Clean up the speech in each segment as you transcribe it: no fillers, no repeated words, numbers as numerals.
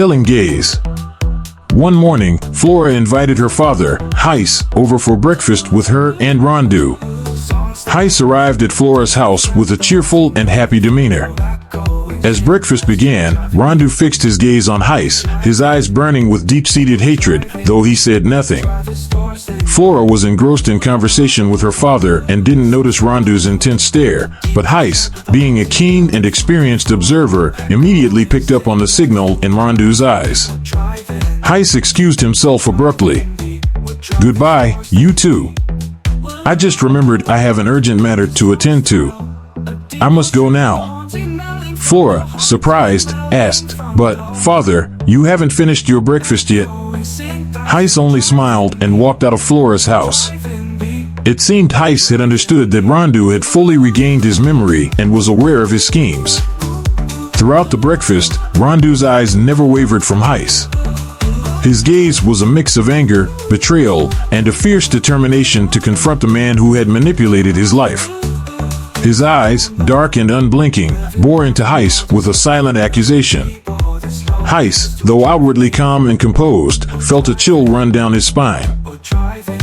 telling gaze. One morning, Flora invited her father, Heiss, over for breakfast with her and Rondu. Heiss arrived at Flora's house with a cheerful and happy demeanor. As breakfast began, Rondu fixed his gaze on Heiss, his eyes burning with deep-seated hatred, though he said nothing. Flora was engrossed in conversation with her father and didn't notice Rondu's intense stare, but Heiss, being a keen and experienced observer, immediately picked up on the signal in Rondu's eyes. Heiss excused himself abruptly. "Goodbye, you two. I just remembered I have an urgent matter to attend to. I must go now." Flora, surprised, asked, "But, father, you haven't finished your breakfast yet?" Heiss only smiled and walked out of Flora's house. It seemed Heiss had understood that Rondu had fully regained his memory and was aware of his schemes. Throughout the breakfast, Rondu's eyes never wavered from Heiss. His gaze was a mix of anger, betrayal, and a fierce determination to confront the man who had manipulated his life. His eyes, dark and unblinking, bore into Heiss with a silent accusation. Heiss, though outwardly calm and composed, felt a chill run down his spine.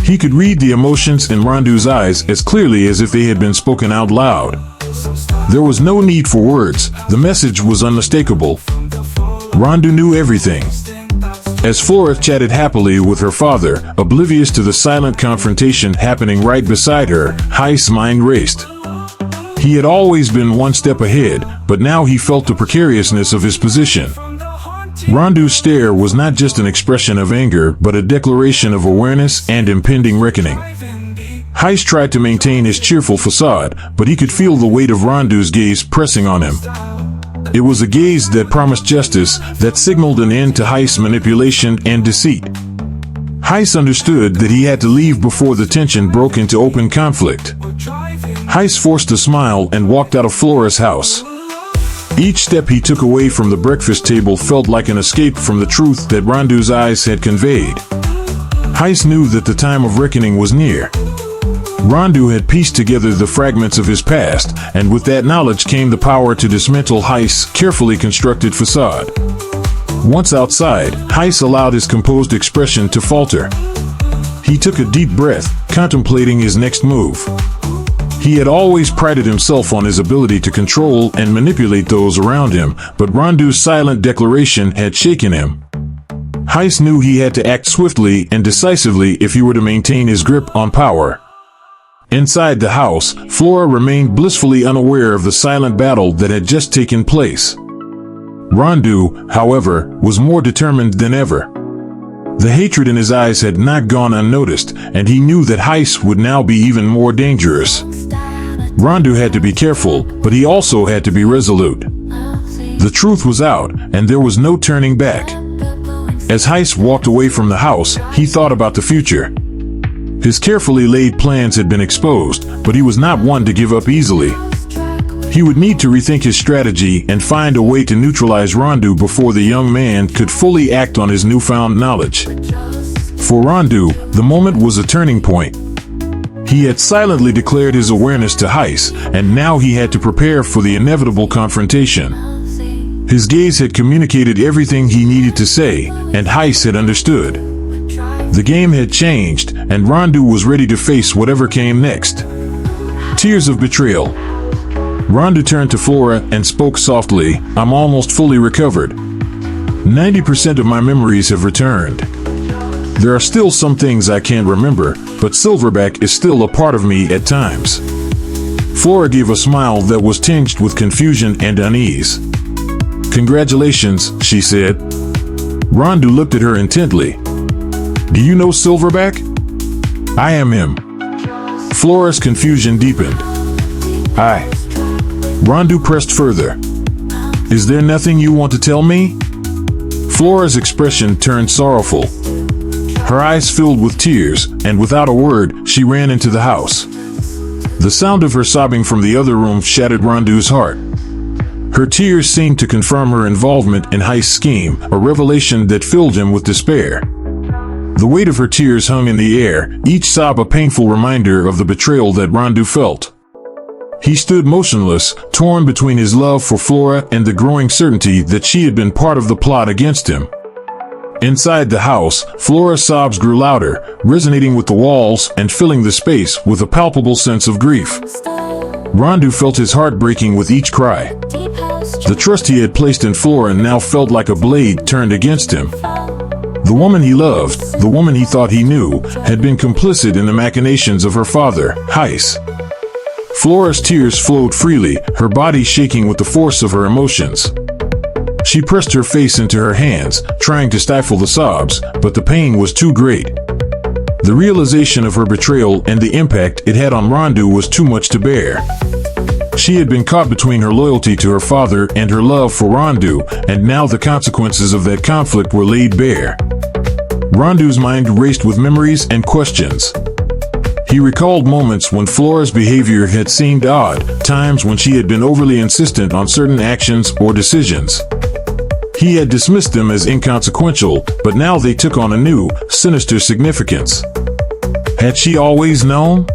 He could read the emotions in Rondu's eyes as clearly as if they had been spoken out loud. There was no need for words, the message was unmistakable. Rondu knew everything. As Flora chatted happily with her father, oblivious to the silent confrontation happening right beside her, Heiss' mind raced. He had always been one step ahead, but now he felt the precariousness of his position. Rondu's stare was not just an expression of anger, but a declaration of awareness and impending reckoning. Heiss tried to maintain his cheerful facade, but he could feel the weight of Rondu's gaze pressing on him. It was a gaze that promised justice, that signaled an end to Heiss' manipulation and deceit. Heiss understood that he had to leave before the tension broke into open conflict. Heiss forced a smile and walked out of Flora's house. Each step he took away from the breakfast table felt like an escape from the truth that Rondu's eyes had conveyed. Heiss knew that the time of reckoning was near. Rondu had pieced together the fragments of his past, and with that knowledge came the power to dismantle Heiss' carefully constructed facade. Once outside, Heiss allowed his composed expression to falter. He took a deep breath, contemplating his next move. He had always prided himself on his ability to control and manipulate those around him, but Rondu's silent declaration had shaken him. Heiss knew he had to act swiftly and decisively if he were to maintain his grip on power. Inside the house, Flora remained blissfully unaware of the silent battle that had just taken place. Rondu, however, was more determined than ever. The hatred in his eyes had not gone unnoticed, and he knew that Heiss would now be even more dangerous. Rondu had to be careful, but he also had to be resolute. The truth was out, and there was no turning back. As Heiss walked away from the house, he thought about the future. His carefully laid plans had been exposed, but he was not one to give up easily. He would need to rethink his strategy and find a way to neutralize Rondu before the young man could fully act on his newfound knowledge. For Rondu, the moment was a turning point. He had silently declared his awareness to Heiss, and now he had to prepare for the inevitable confrontation. His gaze had communicated everything he needed to say, and Heiss had understood. The game had changed, and Rondu was ready to face whatever came next. Tears of betrayal. Rondu turned to Flora and spoke softly, "I'm almost fully recovered. 90% of my memories have returned. There are still some things I can't remember, but Silverback is still a part of me at times." Flora gave a smile that was tinged with confusion and unease. "Congratulations," she said. Rondu looked at her intently. "Do you know Silverback?" "I am him." Flora's confusion deepened. "I..." Rondu pressed further. "Is there nothing you want to tell me?" Flora's expression turned sorrowful. Her eyes filled with tears, and without a word, she ran into the house. The sound of her sobbing from the other room shattered Rondu's heart. Her tears seemed to confirm her involvement in Heiss' scheme, a revelation that filled him with despair. The weight of her tears hung in the air, each sob a painful reminder of the betrayal that Rondu felt. He stood motionless, torn between his love for Flora and the growing certainty that she had been part of the plot against him. Inside the house, Flora's sobs grew louder, resonating with the walls and filling the space with a palpable sense of grief. Rondu felt his heart breaking with each cry. The trust he had placed in Flora now felt like a blade turned against him. The woman he loved, the woman he thought he knew, had been complicit in the machinations of her father, Heiss. Flora's tears flowed freely, her body shaking with the force of her emotions. She pressed her face into her hands, trying to stifle the sobs, but the pain was too great. The realization of her betrayal and the impact it had on Rondu was too much to bear. She had been caught between her loyalty to her father and her love for Rondu, and now the consequences of that conflict were laid bare. Rondu's mind raced with memories and questions. He recalled moments when Flora's behavior had seemed odd, times when she had been overly insistent on certain actions or decisions. He had dismissed them as inconsequential, but now they took on a new, sinister significance. Had she always known?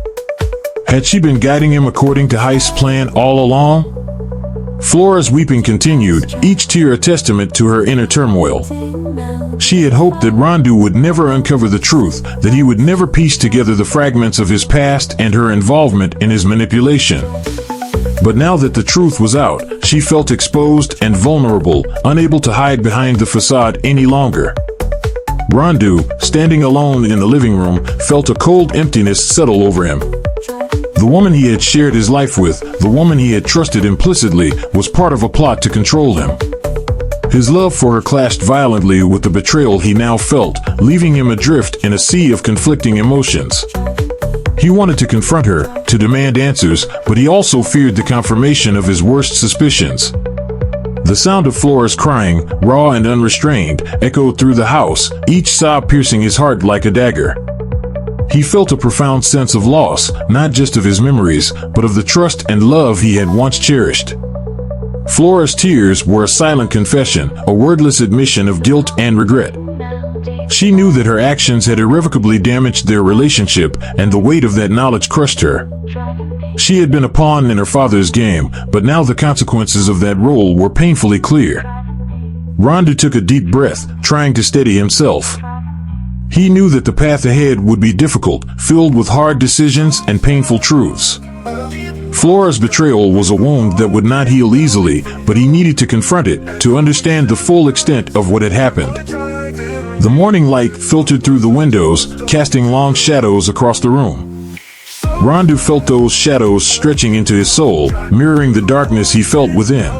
Had she been guiding him according to Heiss' plan all along? Flora's weeping continued, each tear a testament to her inner turmoil. She had hoped that Rondu would never uncover the truth, that he would never piece together the fragments of his past and her involvement in his manipulation. But now that the truth was out, she felt exposed and vulnerable, unable to hide behind the facade any longer. Rondu, standing alone in the living room, felt a cold emptiness settle over him. The woman he had shared his life with, the woman he had trusted implicitly, was part of a plot to control him. His love for her clashed violently with the betrayal he now felt, leaving him adrift in a sea of conflicting emotions. He wanted to confront her, to demand answers, but he also feared the confirmation of his worst suspicions. The sound of Flora's crying, raw and unrestrained, echoed through the house, each sob piercing his heart like a dagger. He felt a profound sense of loss, not just of his memories, but of the trust and love he had once cherished. Flora's tears were a silent confession, a wordless admission of guilt and regret. She knew that her actions had irrevocably damaged their relationship, and the weight of that knowledge crushed her. She had been a pawn in her father's game, but now the consequences of that role were painfully clear. Rondu took a deep breath, trying to steady himself. He knew that the path ahead would be difficult, filled with hard decisions and painful truths. Flora's betrayal was a wound that would not heal easily, but he needed to confront it, to understand the full extent of what had happened. The morning light filtered through the windows, casting long shadows across the room. Rondu felt those shadows stretching into his soul, mirroring the darkness he felt within.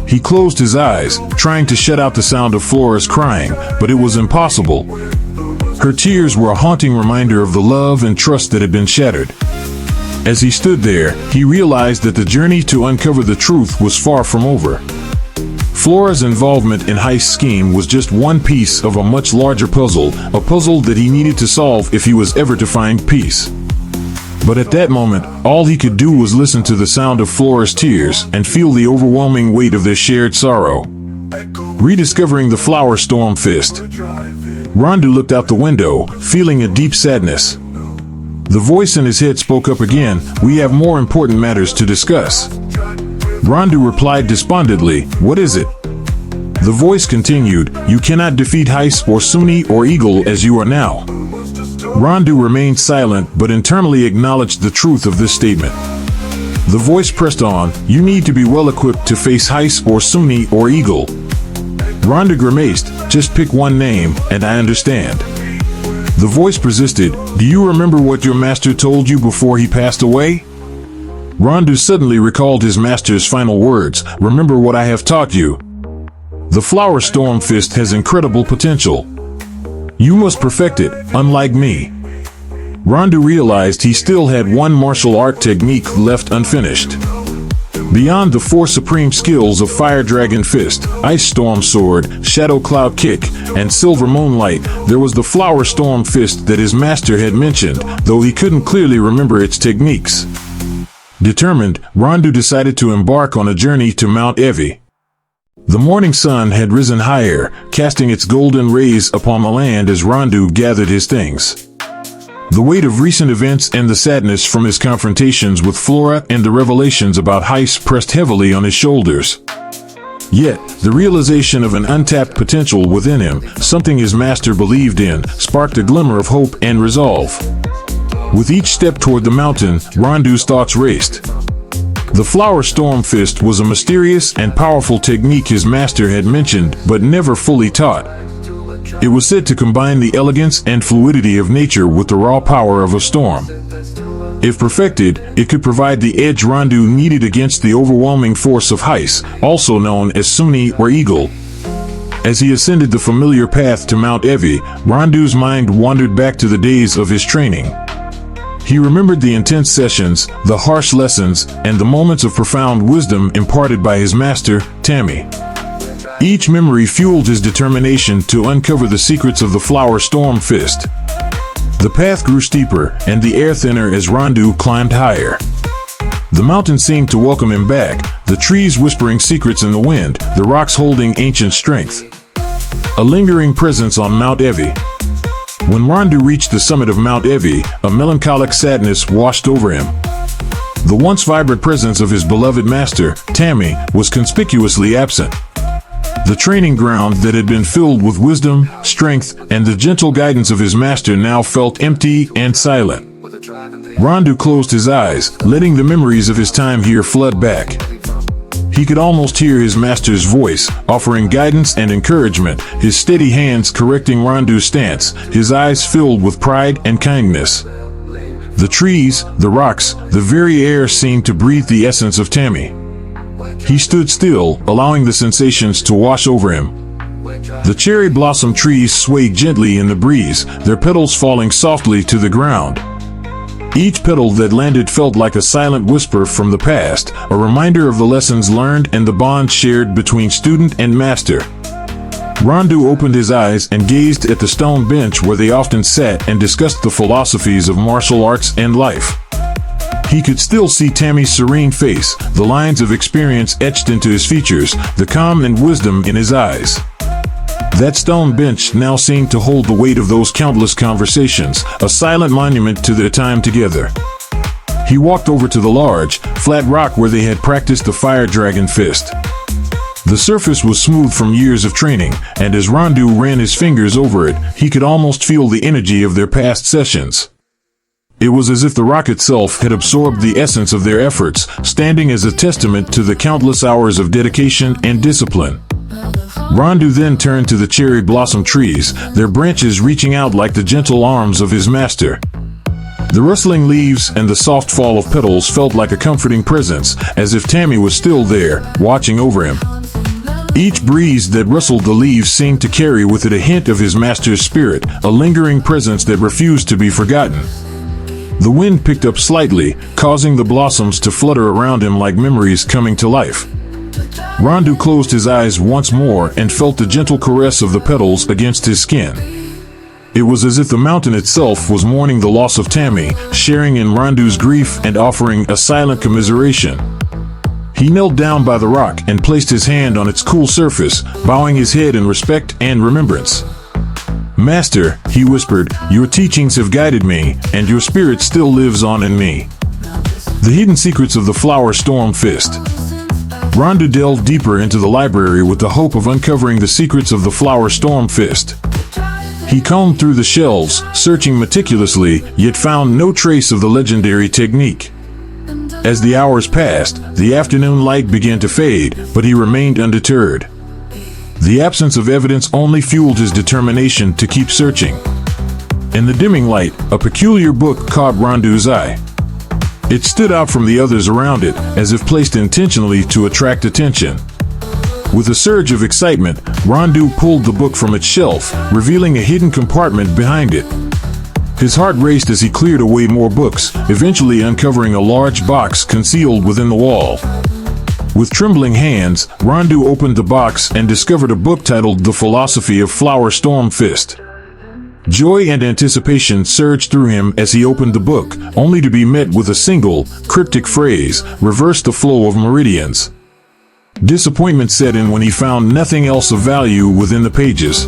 He closed his eyes, trying to shut out the sound of Flora's crying, but it was impossible. Her tears were a haunting reminder of the love and trust that had been shattered. As he stood there, he realized that the journey to uncover the truth was far from over. Flora's involvement in Heiss' scheme was just one piece of a much larger puzzle, a puzzle that he needed to solve if he was ever to find peace. But at that moment, all he could do was listen to the sound of Flora's tears and feel the overwhelming weight of their shared sorrow. Rediscovering the flower storm fist. Rondu looked out the window, feeling a deep sadness. The voice in his head spoke up again, "We have more important matters to discuss." Rondu replied despondently, "What is it?" The voice continued, "You cannot defeat Heiss or Sunni or Eagle as you are now." Rondu remained silent but internally acknowledged the truth of this statement. The voice pressed on, "You need to be well equipped to face Heiss or Sunni or Eagle." Rondu grimaced, "Just pick one name, and I understand." The voice persisted, "Do you remember what your master told you before he passed away?" Rondu suddenly recalled his master's final words, "Remember what I have taught you. The flower storm fist has incredible potential. You must perfect it, unlike me." Rondu realized he still had one martial art technique left unfinished. Beyond the four supreme skills of Fire Dragon Fist, Ice Storm Sword, Shadow Cloud Kick, and Silver Moonlight, there was the Flower Storm Fist that his master had mentioned, though he couldn't clearly remember its techniques. Determined, Rondu decided to embark on a journey to Mount Evi. The morning sun had risen higher, casting its golden rays upon the land as Rondu gathered his things. The weight of recent events and the sadness from his confrontations with Flora and the revelations about Heiss pressed heavily on his shoulders. Yet, the realization of an untapped potential within him, something his master believed in, sparked a glimmer of hope and resolve. With each step toward the mountain, Rondu's thoughts raced. The Flower Storm Fist was a mysterious and powerful technique his master had mentioned but never fully taught. It was said to combine the elegance and fluidity of nature with the raw power of a storm. If perfected, it could provide the edge Rondu needed against the overwhelming force of Heiss, also known as Sunni or Eagle. As he ascended the familiar path to Mount Evi, Rondu's mind wandered back to the days of his training. He remembered the intense sessions, the harsh lessons, and the moments of profound wisdom imparted by his master, Tammy. Each memory fueled his determination to uncover the secrets of the Flower Storm Fist. The path grew steeper, and the air thinner as Rondu climbed higher. The mountain seemed to welcome him back, the trees whispering secrets in the wind, the rocks holding ancient strength. A lingering presence on Mount Evi. When Rondu reached the summit of Mount Evi, a melancholic sadness washed over him. The once vibrant presence of his beloved master, Tammy, was conspicuously absent. The training ground that had been filled with wisdom, strength, and the gentle guidance of his master now felt empty and silent. Rondu closed his eyes, letting the memories of his time here flood back. He could almost hear his master's voice, offering guidance and encouragement, his steady hands correcting Rondu's stance, his eyes filled with pride and kindness. The trees, the rocks, the very air seemed to breathe the essence of Tammy. He stood still, allowing the sensations to wash over him. The cherry blossom trees swayed gently in the breeze, their petals falling softly to the ground. Each petal that landed felt like a silent whisper from the past, a reminder of the lessons learned and the bond shared between student and master. Rondu opened his eyes and gazed at the stone bench where they often sat and discussed the philosophies of martial arts and life. He could still see Tammy's serene face, the lines of experience etched into his features, the calm and wisdom in his eyes. That stone bench now seemed to hold the weight of those countless conversations, a silent monument to their time together. He walked over to the large, flat rock where they had practiced the Fire Dragon Fist. The surface was smooth from years of training, and as Rondu ran his fingers over it, he could almost feel the energy of their past sessions. It was as if the rock itself had absorbed the essence of their efforts, standing as a testament to the countless hours of dedication and discipline. Rondu then turned to the cherry blossom trees, their branches reaching out like the gentle arms of his master. The rustling leaves and the soft fall of petals felt like a comforting presence, as if Tammy was still there, watching over him. Each breeze that rustled the leaves seemed to carry with it a hint of his master's spirit, a lingering presence that refused to be forgotten. The wind picked up slightly, causing the blossoms to flutter around him like memories coming to life. Rondu closed his eyes once more and felt the gentle caress of the petals against his skin. It was as if the mountain itself was mourning the loss of Tammy, sharing in Rondu's grief and offering a silent commiseration. He knelt down by the rock and placed his hand on its cool surface, bowing his head in respect and remembrance. "Master," he whispered, "your teachings have guided me, and your spirit still lives on in me." The hidden secrets of the Flower Storm Fist. Rondu delved deeper into the library with the hope of uncovering the secrets of the Flower Storm Fist. He combed through the shelves, searching meticulously, yet found no trace of the legendary technique. As the hours passed, the afternoon light began to fade, but he remained undeterred. The absence of evidence only fueled his determination to keep searching. In the dimming light, a peculiar book caught Rondu's eye. It stood out from the others around it, as if placed intentionally to attract attention. With a surge of excitement, Rondu pulled the book from its shelf, revealing a hidden compartment behind it. His heart raced as he cleared away more books, eventually uncovering a large box concealed within the wall. With trembling hands, Rondu opened the box and discovered a book titled The Philosophy of Flower Storm Fist. Joy and anticipation surged through him as he opened the book, only to be met with a single, cryptic phrase, "Reverse the flow of meridians." Disappointment set in when he found nothing else of value within the pages.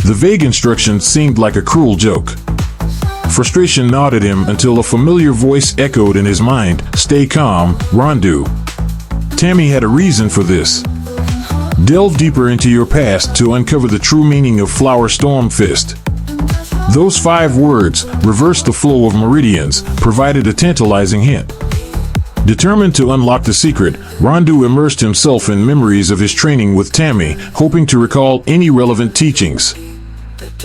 The vague instructions seemed like a cruel joke. frustration gnawed at him until a familiar voice echoed in his mind, "Stay calm, Rondu." Tammy had a reason for this. Delve deeper into your past to uncover the true meaning of Flower Storm Fist. Those 5 words, "reverse the flow of meridians," provided a tantalizing hint. Determined to unlock the secret, Rondu immersed himself in memories of his training with Tammy, hoping to recall any relevant teachings.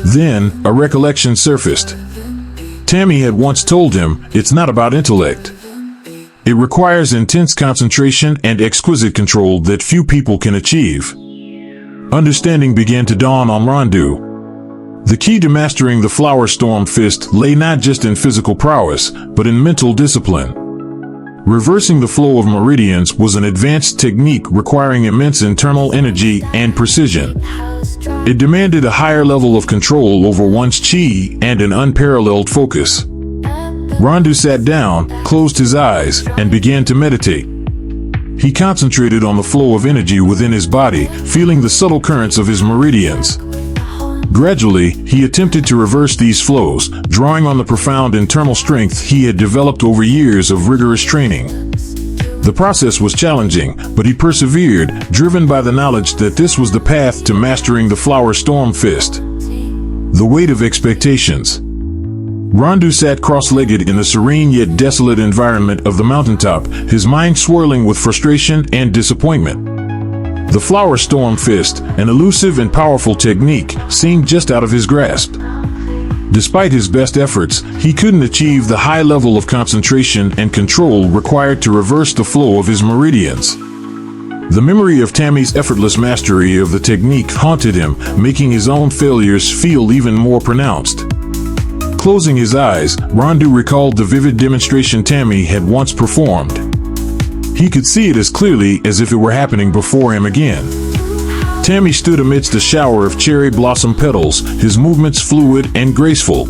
Then, a recollection surfaced. Tammy had once told him, "It's not about intellect. It requires intense concentration and exquisite control that few people can achieve." Understanding began to dawn on Rondu. The key to mastering the Flower Storm Fist lay not just in physical prowess, but in mental discipline. Reversing the flow of meridians was an advanced technique requiring immense internal energy and precision. It demanded a higher level of control over one's chi and an unparalleled focus. Rondu sat down, closed his eyes, and began to meditate. He concentrated on the flow of energy within his body, feeling the subtle currents of his meridians. Gradually, he attempted to reverse these flows, drawing on the profound internal strength he had developed over years of rigorous training. The process was challenging, but he persevered, driven by the knowledge that this was the path to mastering the Flower Storm Fist. The weight of expectations. Rondu sat cross-legged in the serene yet desolate environment of the mountaintop, his mind swirling with frustration and disappointment. The Flower Storm Fist, an elusive and powerful technique, seemed just out of his grasp. Despite his best efforts, he couldn't achieve the high level of concentration and control required to reverse the flow of his meridians. The memory of Tammy's effortless mastery of the technique haunted him, making his own failures feel even more pronounced. Closing his eyes, Rondu recalled the vivid demonstration Tammy had once performed. He could see it as clearly as if it were happening before him again. Tammy stood amidst a shower of cherry blossom petals, his movements fluid and graceful.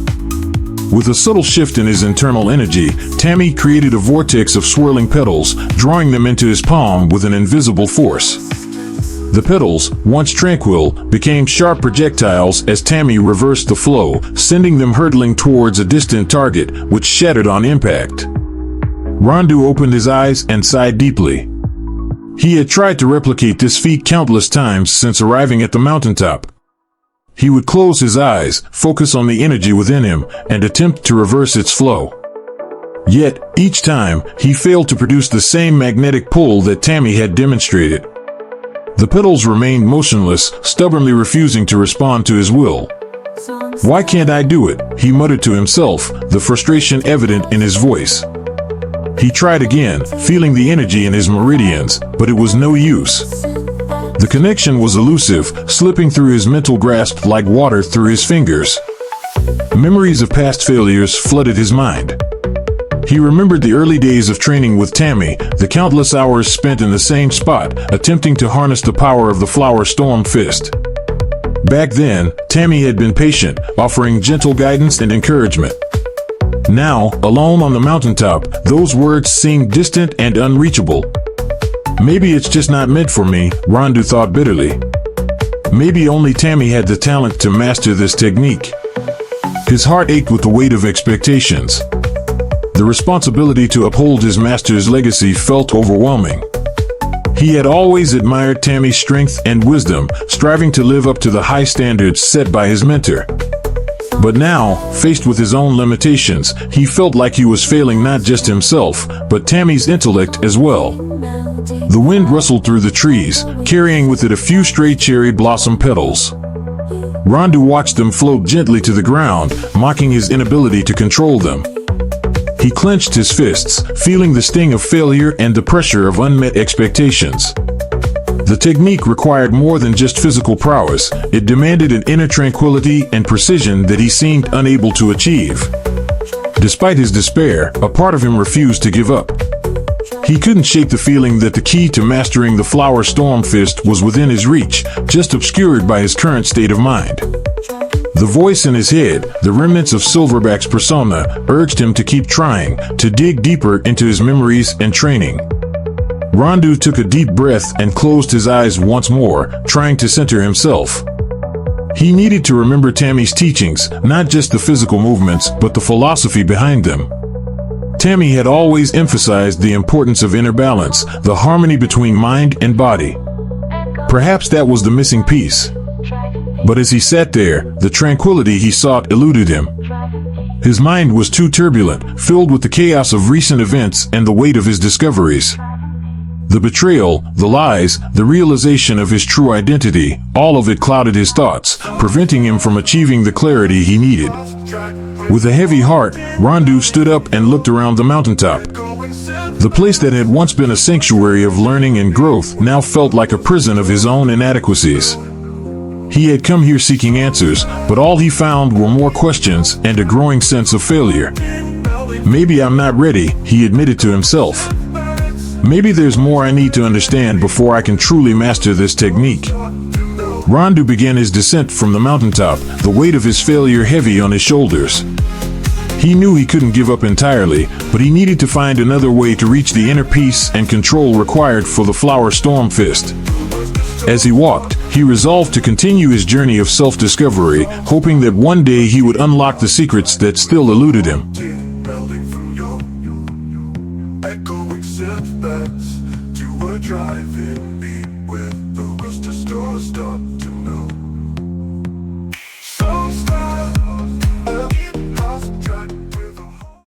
With a subtle shift in his internal energy, Tammy created a vortex of swirling petals, drawing them into his palm with an invisible force. The petals, once tranquil, became sharp projectiles as Tammy reversed the flow, sending them hurtling towards a distant target, which shattered on impact. Rondu opened his eyes and sighed deeply. He had tried to replicate this feat countless times since arriving at the mountaintop. He would close his eyes, focus on the energy within him, and attempt to reverse its flow. Yet, each time, he failed to produce the same magnetic pull that Tammy had demonstrated. The petals remained motionless, stubbornly refusing to respond to his will. "Why can't I do it?" he muttered to himself, the frustration evident in his voice. He tried again, feeling the energy in his meridians, but it was no use. The connection was elusive, slipping through his mental grasp like water through his fingers. Memories of past failures flooded his mind. He remembered the early days of training with Tammy, the countless hours spent in the same spot, attempting to harness the power of the Flower Storm Fist. Back then, Tammy had been patient, offering gentle guidance and encouragement. Now, alone on the mountaintop, those words seemed distant and unreachable. Maybe it's just not meant for me, Rondu thought bitterly. Maybe only Tammy had the talent to master this technique. His heart ached with the weight of expectations. The responsibility to uphold his master's legacy felt overwhelming. He had always admired Tammy's strength and wisdom, striving to live up to the high standards set by his mentor. But now, faced with his own limitations, he felt like he was failing not just himself, but Tammy's intellect as well. The wind rustled through the trees, carrying with it a few stray cherry blossom petals. Rondu watched them float gently to the ground, mocking his inability to control them. He clenched his fists, feeling the sting of failure and the pressure of unmet expectations. The technique required more than just physical prowess. It demanded an inner tranquility and precision that he seemed unable to achieve. Despite his despair, a part of him refused to give up. He couldn't shake the feeling that the key to mastering the Flower Storm Fist was within his reach, just obscured by his current state of mind. The voice in his head, the remnants of Silverback's persona, urged him to keep trying, to dig deeper into his memories and training. Rondu took a deep breath and closed his eyes once more, trying to center himself. He needed to remember Tammy's teachings, not just the physical movements, but the philosophy behind them. Tammy had always emphasized the importance of inner balance, the harmony between mind and body. Perhaps that was the missing piece. But as he sat there, the tranquility he sought eluded him. His mind was too turbulent, filled with the chaos of recent events and the weight of his discoveries. The betrayal, the lies, the realization of his true identity, all of it clouded his thoughts, preventing him from achieving the clarity he needed. With a heavy heart, Rondu stood up and looked around the mountaintop. The place that had once been a sanctuary of learning and growth now felt like a prison of his own inadequacies. He had come here seeking answers, but all he found were more questions and a growing sense of failure. Maybe I'm not ready, he admitted to himself. Maybe there's more I need to understand before I can truly master this technique. Rondu began his descent from the mountaintop, the weight of his failure heavy on his shoulders. He knew he couldn't give up entirely, but he needed to find another way to reach the inner peace and control required for the Flower Storm Fist. As he walked, he resolved to continue his journey of self-discovery, hoping that one day he would unlock the secrets that still eluded him. You were driving me with the rooster stores done.